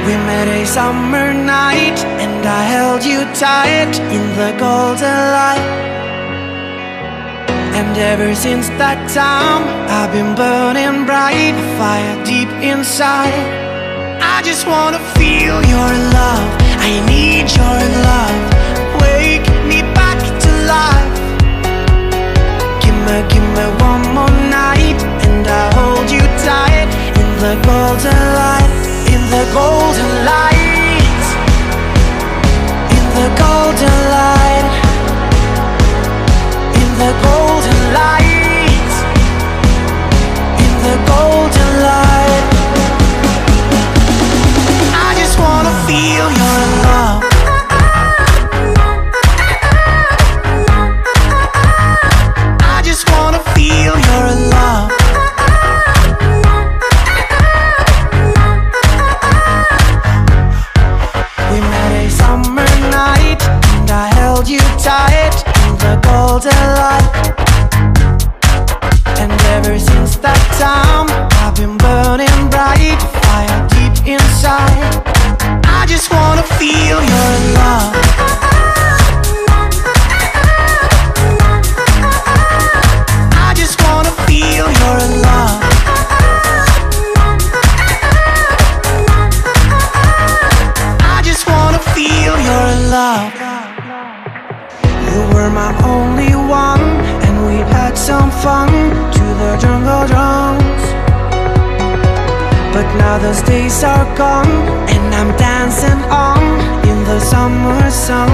We met a summer night, and I held you tight in the golden light. And ever since that time, I've been burning bright, fire deep inside. I just wanna feel your love, I need your love. Wake me back to life. Give me one more night, and I'll hold you tight in the golden light. In the golden light, in the golden light, in the golden light, in the golden light. I just wanna feel your love. I just wanna feel your love. Tight in the golden light. And ever since that time, I've been burning bright, fire deep inside. I just wanna feel your love. I just wanna feel your love. I just wanna feel your love. You were my only one, and we had some fun to the jungle drums. But now those days are gone, and I'm dancing on in the summer sun.